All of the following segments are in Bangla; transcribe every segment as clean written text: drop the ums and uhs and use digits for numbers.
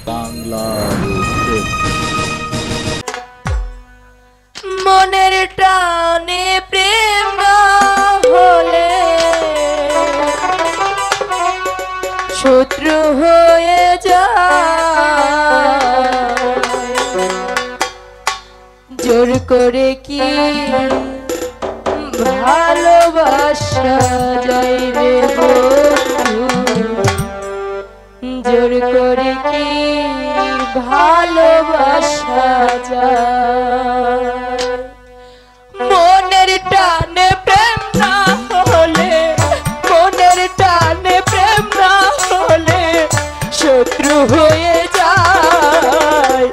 বাংলার প্রেম। মনের টানে প্রেম না হলে শত্রু হয়ে যায়, জোর করে কি ভালোবাসা যায় রে বন্ধু, জোর করে কি ভালোবাসা যায়। মনের টানে প্রেম না হলে, মনের টানে প্রেম না হলে শত্রু হয়ে যায়,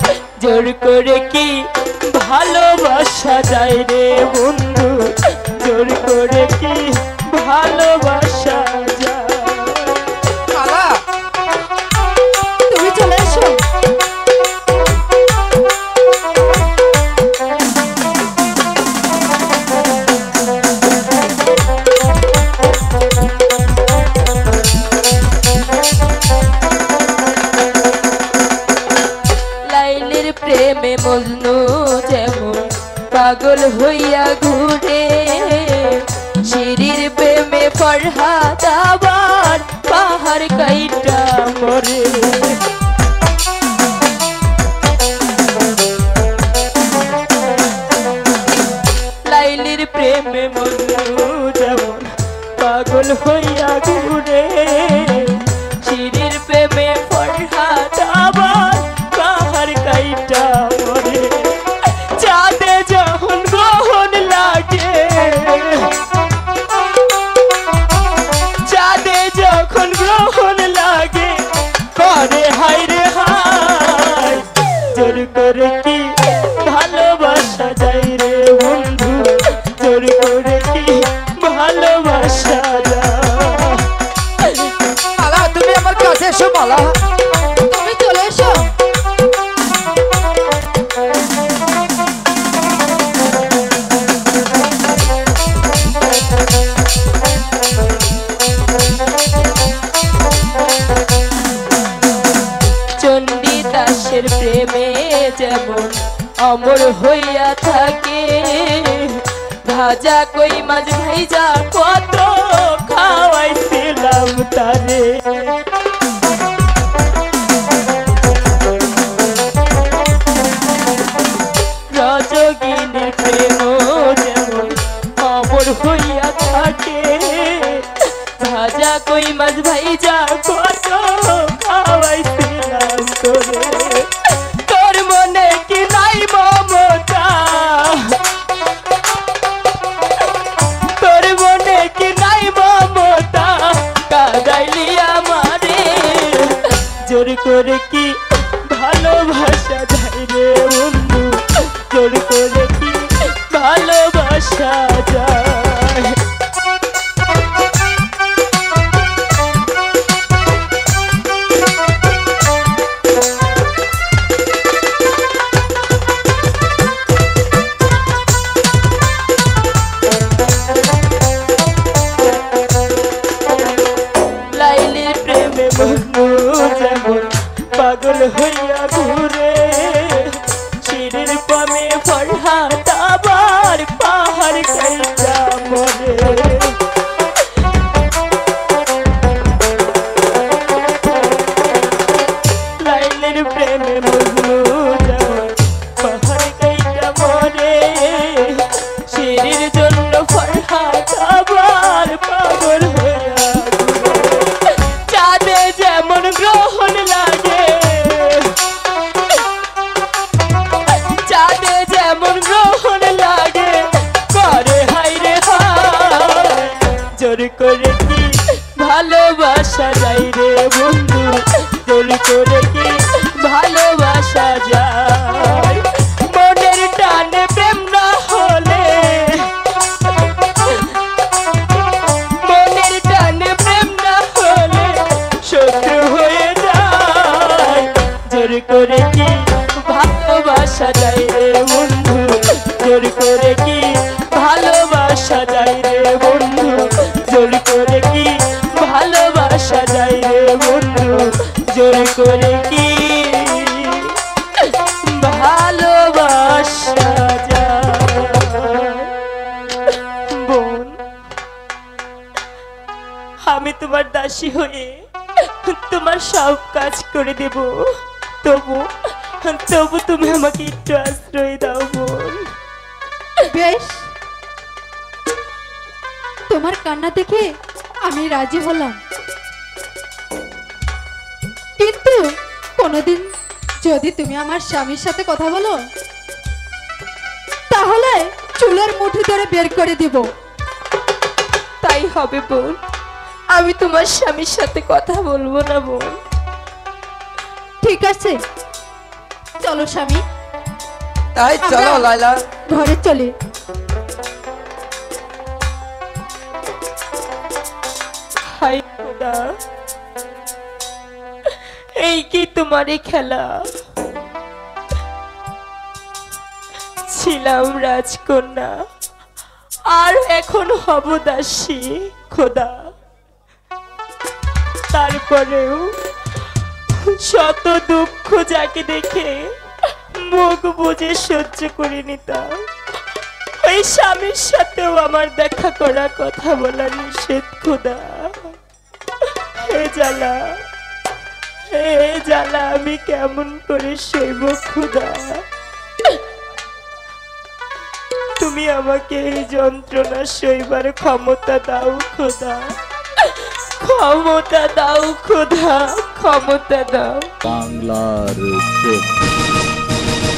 জোর করে কি ভালোবাসা যায় রে বন্ধু, জোর করে কি ভালোবাসা যায়। তুমি চলে এসো। লাইলির প্রেমে মজনু যেমন পাগল হইয়া ঘুরে, শিরির প্রেমে ফরহাদ আবার পাহাড় কাইটা মরে। লাইলির প্রেমে মজনু যেমন পাগল হইয়া ঘুরে, শিরির প্রেমে ফরহাদ আবার পাহাড় কাইটা মরে। চাঁদে যখন গ্রহণ লাগে, চাঁদে যখন গ্রহণ লাগে করে হায় রে হায়, জোর করে কি ভালোবাসা যায় রে বন্ধু, জোর করে কি ভালোবাসা যায়। মালা তুমি আমার কাছে এসো, মালা তুমি চলে এসো। চণ্ডীদাসের প্রেমে যেমন অমর হইয়া থাকে, ভাজা কই মাছ ভাইজা কত খাওয়াইছিলাম তারে। রজগিনীর প্রেম যেমন অমর হইয়া থাকে, ভাজা কই মাছ ভাইজা কত খাওয়াইছিলাম তোরে। তোর মনে কি নাই মমতা, তোর মনে কি নাই মমতা, কাঁদাইলি আমারে, জোর করে কি ভালোবাসা যায় রে বন্ধু, জোর করে কি ভালোবাসা যায়। লাইলির প্রেমে মজনু যেমন পাগল হইয়া ঘুরে, শিরির প্রেমে ফরহাদ আবার পাহাড় কাইটা মরে। লাইলির প্রেমে মজনু যেমন পাহাড় কাইটা মরে, শিরির জন্য ফরহাদ আবার পাগল হইয়া ঘুরে। চাঁদে যেমন গ্রহণ লাগে, চাঁদে যেমন গ্রহণ লাগে করে হায় রে হায়, জোর করে কি ভালোবাসা যায় রে বন্ধু, জোর করে কি ভালোবাসা যায়। মনের টানে প্রেম না হলে, মনের টানে প্রেম না হলে শত্রু হয়ে যায়, জোর করে কি ভালোবাসা যায় রে বন্ধু, জোর করে কি ভালোবাসা যায় রে বন্ধু, জোর করে কি ভালোবাসা যায় রে বন্ধু, জোর করে কি দাসী হয়ে তোমার সব কাজ করে দেব, তবু তবু তুমি আমাকে একটু আশ্রয় দাও বোন। বেশ, তোমার কান্না দেখে আমি রাজি হলাম, কিন্তু কোনোদিন যদি তুমি আমার স্বামীর সাথে কথা বলো তাহলে চুলের মুঠি ধরে বের করে দিব। তাই হবে বোন, আমি তোমার স্বামীর সাথে কথা বলবো না বোন। ঠিক আছে, চলো স্বামী, তাই চলো আমরা লাইলা। ঘরে চলি। হাই খোদা, এই কি তোমারই খেলা? ছিলাম রাজকন্যা আর এখন হব দাসী খোদা। তারপরেও শত দুঃখ যাকে দেখে মুখ বুঝে সহ্য করে নিতাম, ওই স্বামীর সাথেও আমার দেখা করা কথা বলা নিষেধ খোদা। হে জ্বালা, হে জ্বালা, আমি কেমন করে সইব খোদা? তুমি আমাকে এই যন্ত্রণা সইবার ক্ষমতা দাও খোদা, ক্ষমতা দাও খোদা, ক্ষমতা দাও। বাংলার চোখ।